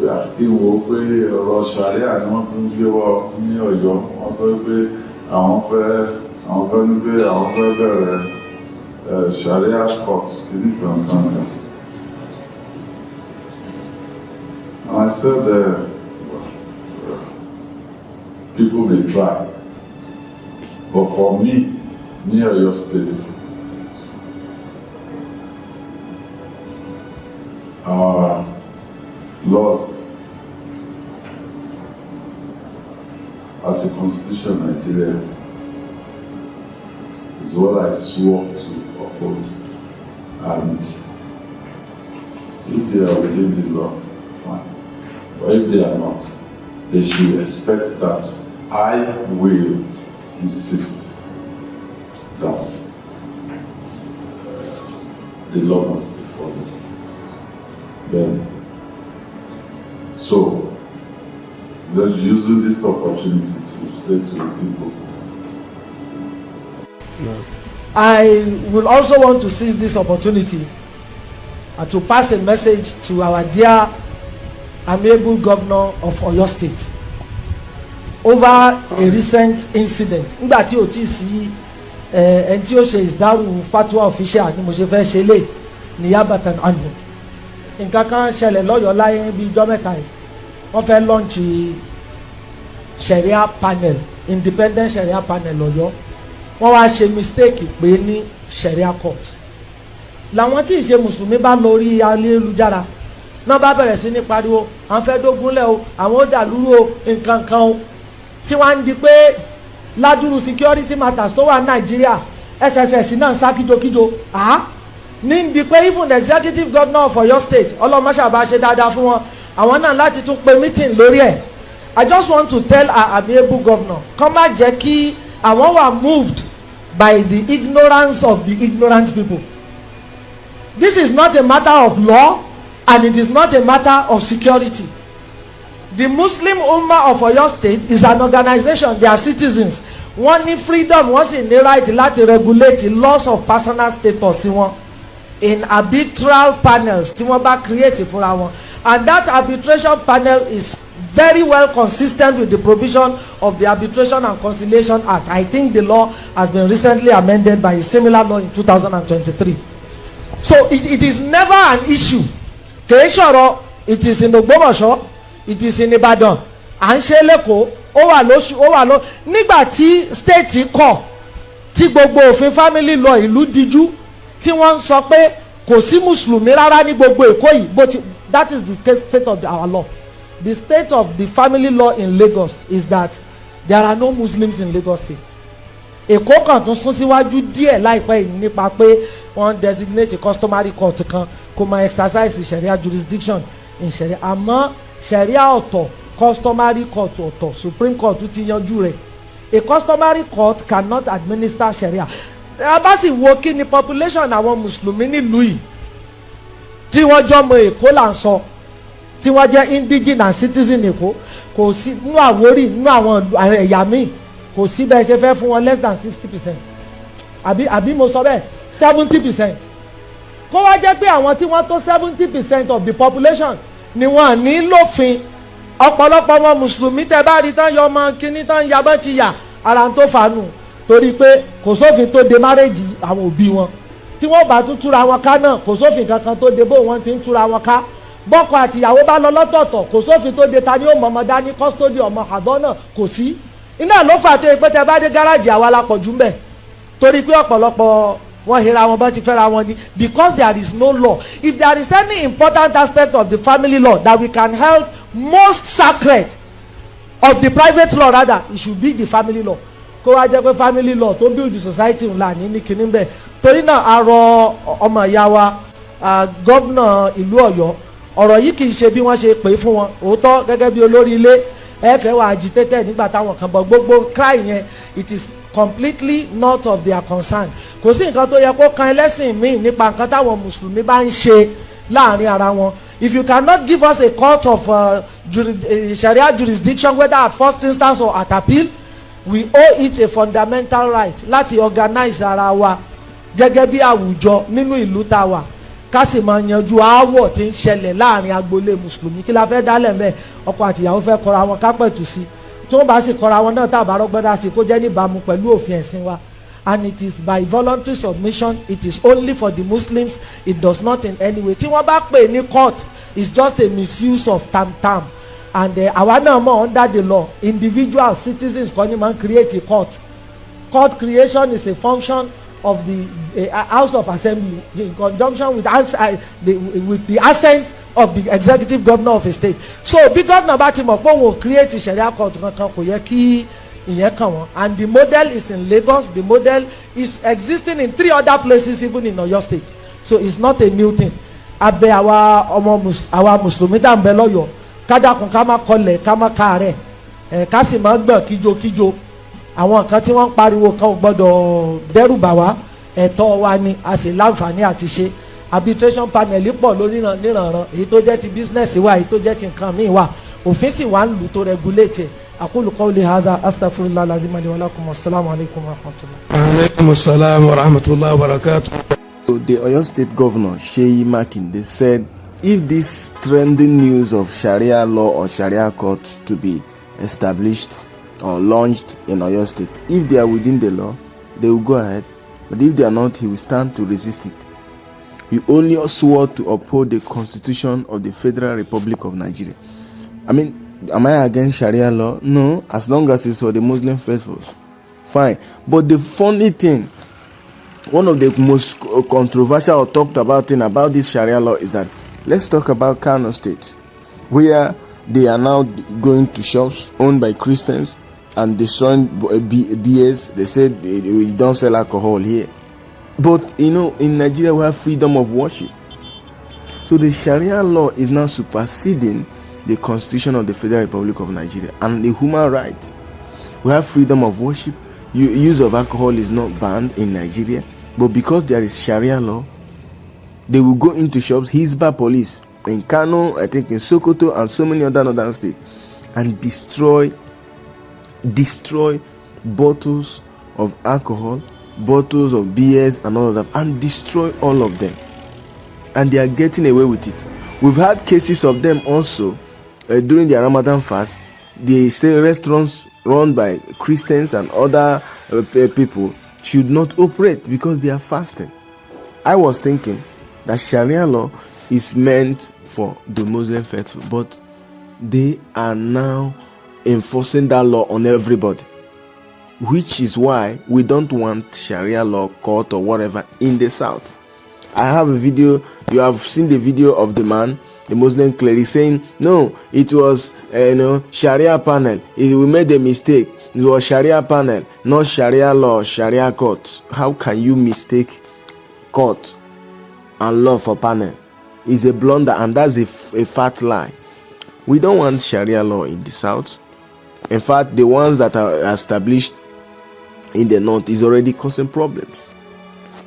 ìwò pé ọ̀rọ̀ Sharia ni wọ́n tún gbé wọ ní Ọ̀yọ́ wọ́n sọ pé àwọn fẹ́ ní pé àwọn fẹ́ bẹ̀rẹ̀ Sharia court kìíní kankan. And I said people may try, but for me, near your state, our laws at the Constitution of Nigeria is what I swore to uphold, and if they are within the law, fine. But if they are not, they should expect that I will insist that the law must be followed. Then, so, they're using this opportunity to say to the people. No. I will also want to seize this opportunity to pass a message to our dear amiable governor of Oyo State over a recent incident. Nígbà tí ó ti sí ẹni tí ó ṣe ìdáhùn fatwa official ni mo ṣe fẹ́ ṣe lé ní yabatan anhu. Nǹkan kan ṣẹlẹ̀ lọ́yọ̀ọ́ láyé bíi ọjọ́ mẹ́ta yìí wọ́n fẹ́ launch Sharia panel, independent Sharia panel Ọ̀yọ́ wọ́n wá ṣe mistake pé ní Sharia court làwọn tí ìṣe mùsùlùmí bá lórí ayélujára náà bá bẹ̀rẹ̀ sí ní pariwo àwọn fẹ́ dógúnlẹ̀ o àwọn ó dàlúrú o nǹkan kan o tí wọ́n á ń di pé ládùrú security matters tó wà Nàìjíríà SSS náà ń sá kíjokíjo ní ń di pé even the executive governor of Oyo State ọlọ́mọṣàbá ṣe dáadáa fún wọn àwọn náà láti tún pe meeting lórí ẹ̀. I just want to tell our amiable governor kó má jẹ́ kí àwọn were moved by the ignorance of the ignorant people. This is not a matter of law and it is not a matter of security. The Muslim Ummah of Oyo State is an organization. They are citizens. Wọ́n ní freedom, wọ́n sì ní right láti regulate the laws of personal status wọn in arbitral panels tí wọ́n bá create fúnra wọn, and that arbitration panel is very well consistent with the provision of the Arbitration and Conciliation Act. I think the law has been recently amended by a similar law in 2023. So it is never an issue. Kèéṣọ̀rọ̀, it is in Ògbómọ̀ṣọ́, it is in Ìbàdàn, à ń ṣe lẹ́kọ̀ọ́, ó wà lóṣù, ó wà lọ. Nígbà tí state kọ̀, tí gbogbo òfin family law ìlú díjú, tí wọ́n ń sọ pé kò sí Mùsùlùmí rárá ní gbogbo Èkó yìí, that is the state of our law. The state of the family law in Lagos is that there are no Muslims in Lagos State. Èkó kan tún sún síwájú díẹ̀ láìpẹ́ yìí nípa pé wọ́n designate a customary court kan kó máa exercise Sharia jurisdiction in Sharia. Àmọ́ Sharia ọ̀tọ̀, customary court ọ̀tọ̀, Supreme Court ti yanjú rẹ̀. A customary court cannot administer Sharia. A bá sì wo kí ni population àwọn Mùsùlùmí nílùú yìí tí wọ́n jọmọ Èkó là ń sọ, tí wọ́n jẹ́ indigene and citizen Èkó, kò sí nínú Àwórì nínú àwọn ẹ̀yà míì kò sí bẹ́ẹ̀ ṣe fẹ́ fún wọn less than 60%, àbí mo sọ bẹ́ẹ̀ 70%. Kó wá jẹ́ pé àwọn tí wọ́n tó 70% of the population ni wọ́n ní lófin. Ọ̀pọ̀lọpọ̀ wọn Mùsùlùmí tẹ́ bá rí tán yọ ọmọ kínní tán yabọ́ ti yà ara tó fàánù torí pé kò sófin tó de marriage àwọn òbí wọn. Tí wọ́n bá tún túra wọn ká náà kò sófin kankan tó de bó wọn ti ń túra wọn ká. Bọ́kọ àtìyàwó bá lọ lọ́tọ̀ọ̀tọ̀ kò sófin tó de ta ni ó mọ̀mọ́ dání custody ọmọ àdán náà kò sí. Iná ló fà tó yẹ pé tẹ bá dé gáràjì àwa la pọ̀ jù ń bẹ̀ torí pé ọ̀pọ̀lọpọ̀ wọ́n hira wọn bá ti fẹ́ra wọn ni because there is no law. If there is any important aspect of the family law that we can hold most sacred of the private law rather, it should be the family law. Kó wá jẹ́ pé family law tó build the society ńlá ní kíní bẹ́ẹ̀. Torí náà a rọ ọmọ ìyá wa gómìnà ìlú Ọ̀yọ́, ọ̀rọ̀ yìí kì í ṣe bí wọ́n ṣe pè é fún wọn òótọ́ gẹ́gẹ́ bí olórí ilé ẹ fẹ́ wà agitated nígbà táwọn kan bọ̀ gbogbo cry yẹn it is completely not of their concern. Kò sí nǹkan tó yẹ kó kan ẹlẹ́sìn míì nípa nǹkan táwọn mùsùlùmí bá ń ṣe láàrin ara wọn. If you cannot give us a court of Sharia jurisdiction whether at first instance or at appeal, we owe it a fundamental right láti organize ara wa gẹ́gẹ́ bí àwùjọ nínú ìlú tá a wà ká sì máa yanjú aáwọ̀ tí ń ṣẹlẹ̀ láàrin agboolé mùsùlùmí. Kí la fẹ́ dálẹ̀ mbẹ́? Ọkọ àtìyàwó fẹ́ kọra wọn ká pẹ̀tù sí, tí wọ́n bá sì kọra wọn náà tàbá rọ́gbọ́dá sí kó jẹ́ níbàámu pẹ̀lú òfin ẹ̀sìn wa. And it is by voluntary submission, it is only for the Muslims, it does not in any way. Tí wọ́n bá pè ní court, it's just a misuse of tam. And àwa náà mọ̀ under the law, individual citizens kọ́ ni máa ń create a court. Court creation is a function of the House of Assembly in conjunction with the assent of the executive governor of a state. So bí gómìnà bá ti mọ̀ pé òun ò create Sharia court kankan, kò yẹ kí ìyẹn kàn wọ́n. And the model is in Lagos. The model is existing in 3 other places even in Oyo state. So it's not a new thing. Abẹ àwa mùsùlùmí tá à ń bẹ lọ́yọ̀ọ́ kádàkùn ká má kọlẹ̀ ká má káàárẹ̀ ká sì má gbọ̀n kíjokíjo. Àwọn nǹkan tí wọ́n ń pariwo kan ò gbọ́dọ̀ dẹ́rù bà wá, ẹ̀tọ́ wa ni a sì láǹfààní àti ṣe. Arbitration panel pọ̀ níranran, èyí tó jẹ́ ti business wa, èyí tó jẹ́ ti nǹkan míì wa, òfin sì wà ń lù tó regulate ẹ̀. أقول قولي هذا أستغفر الله العظيم لي ولكم والسلام عليكم ورحمة الله. عليكم السلام ورحمة الله وبركاته. So the Oyo State Governor Sheyi Makinde said if this trending news of Sharia law or Sharia court to be established or launched in Oyo State, if they are within the law, they will go ahead. But if they are not, he will stand to resist it. He only swore to uphold the Constitution of the Federal Republic of Nigeria. I mean, am I against Sharia law? No, as long as it's for the Muslim faithful, fine. But the funny thing, one of the most controversial or talked about thing about this Sharia law is that, let's talk about KANO State, where they are now going to shops owned by Christians and destroying beers. They said we don't sell alcohol here. But in Nigeria we have freedom of worship. So the Sharia law is now superseding the Constitution of the Federal Republic of Nigeria and the human right. We have freedom of worship. Use of alcohol is not banned in Nigeria, but because there is Sharia law, they will go into shops, Hisba police in KANO, I think in Sokoto and so many other states, and destroy bottles of alcohol, bottles of beers and all of that, and destroy all of them. And they are getting away with it. We've had cases of them also during the Ramadan fast. They say restaurants run by Christians and other people should not operate because they are fasting. I was thinking that Sharia law is meant for the Muslim faithful, but they are now enforcing that law on everybody, which is why we don't want Sharia law court or whatever in the south. I have a video. You have seen the video of the man, the Muslim cleric, saying no, it was Sharia panel. We made a mistake. It was Sharia panel, not Sharia law, Sharia court. How can you mistake court and law for panel? It's a blunder, and that's a fat lie. We don't want Sharia law in the south. In fact, the ones that are established in the north is already causing problems.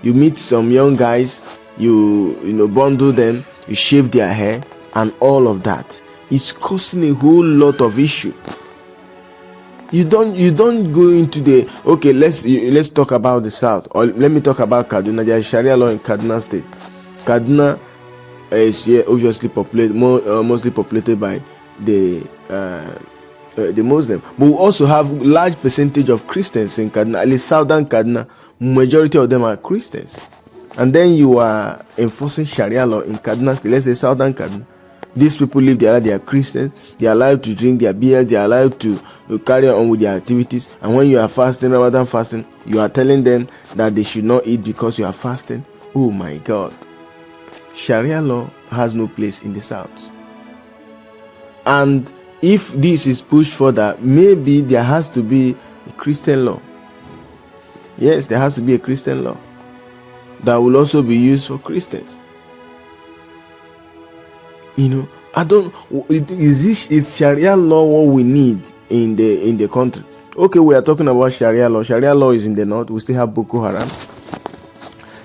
You meet some young guys, you bundle them, you shave their hair, and all of that. It's causing a whole lot of issue. You don't go into the okay. Let's talk about the south, or let me talk about Kaduna. There is Sharia law in Kaduna State. Kaduna is obviously mostly populated by the Muslim, but we also have large percentage of Christians in Kaduna. At least southern Kaduna, majority of them are Christians. And then you are enforcing Sharia law in Kaduna State. Let's say southern Kaduna. These people live their life. They are Christians. They are allowed to drink their beers. They are allowed to carry on with their activities. And when you are fasting, Ramadan fasting, you are telling them that they should not eat because you are fasting. Oh my God! Sharia law has no place in the south. And if this is pushed further, maybe there has to be a Christian law. Yes, there has to be a Christian law that will also be used for Christians. Is Sharia law what we need in the country? Okay, we are talking about Sharia law. Sharia law is in the north. We still have Boko Haram.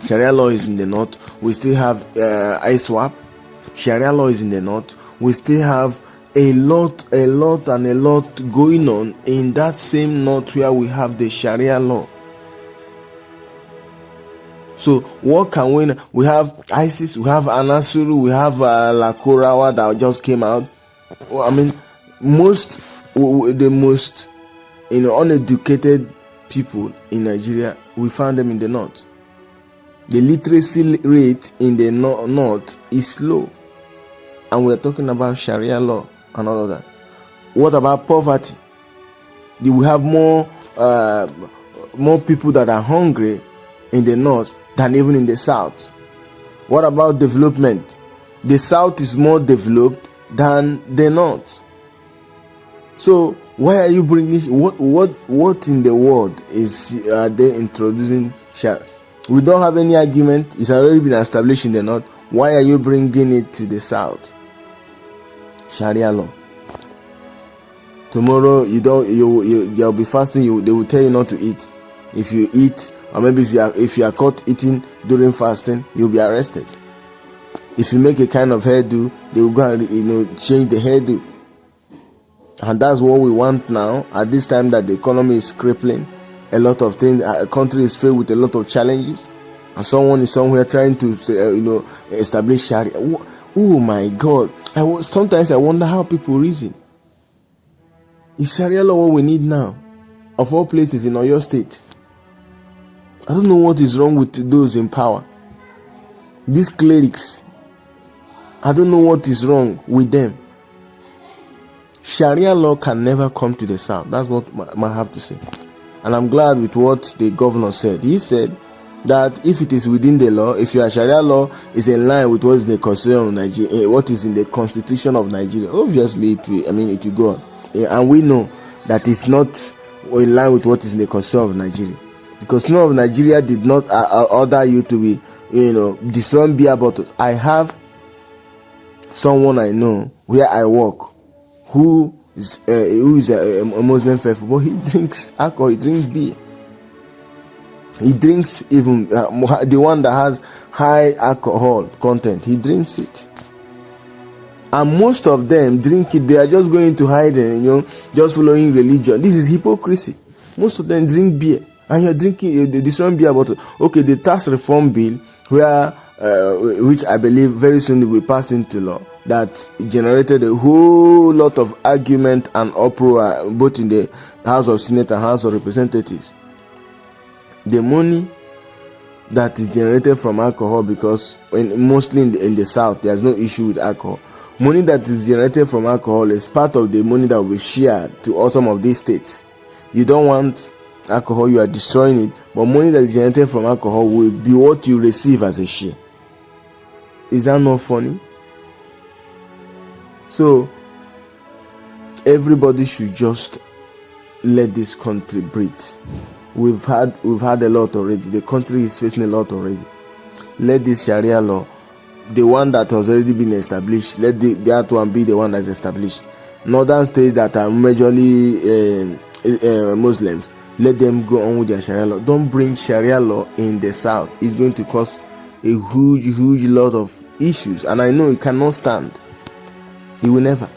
Sharia law is in the north. We still have ISWAP. Sharia law is in the north. We still have a lot going on in that same north where we have the Sharia law. So what can we have ISIS, we have Anasuru, we have Lakorawa that just came out. I mean, the most uneducated people in Nigeria, we found them in the north. The literacy rate in the north is low, and we're talking about Sharia law and all of that. What about poverty? We have more people that are hungry in the north than even in the south. What about development? The south is more developed than the north. So why are you bringing what in the world are they introducing Sharia? We don't have any argument. It's already been established in the north. Why are you bringing it to the south? Sharia law. Tomorrow you'll be fasting. They will tell you not to eat. If you eat, or maybe if you are caught eating during fasting, you'll be arrested. If you make a kind of hairdo, they will go and change the hairdo. And that's what we want now. At this time that the economy is crippling, a lot of things, a country is filled with a lot of challenges, and someone is somewhere trying to establish Sharia. Oh my God! Sometimes I wonder how people reason. Is Sharia law what we need now? Of all places in Oyo State. I don't know what is wrong with those in power. These clerics. I don't know what is wrong with them. Sharia law can never come to the south. That's what I have to say. And I'm glad with what the governor said. He said that if it is within the law, if your Sharia law is in line with what is in the Constitution of Nigeria, what is in the Constitution of Nigeria, obviously it will go on. And we know that it's not in line with what is in the Constitution of Nigeria. The Constitution of Nigeria did not order you to be, destroying beer bottles. I have someone I know where I work who is a Muslim faithful, but he drinks alcohol, he drinks beer. He drinks even the one that has high alcohol content, he drinks it. And most of them drink it, they are just going to hide and just following religion. This is hypocrisy. Most of them drink beer, and you're drinking, destroying beer bottle. Okay, the tax reform bill, which I believe very soon will pass into law, that generated a whole lot of argument and uproar both in the House of Senate and House of Representatives. The money that is generated from alcohol, because mostly in the south there's no issue with alcohol. Money that is generated from alcohol is part of the money that will be shared to all some of these states. You don't want alcohol, you are destroying it, but money that is generated from alcohol will be what you receive as a share. Is that not funny? So everybody should just let this country breathe. We've had a lot already. The country is facing a lot already. Let this Sharia law, the one that has already been established, let that one be the one that's established. Northern states that are majorly Muslims, let them go on with their Sharia law. Don't bring Sharia law in the south. It's going to cause a huge lot of issues, and I know it cannot stand. It will never.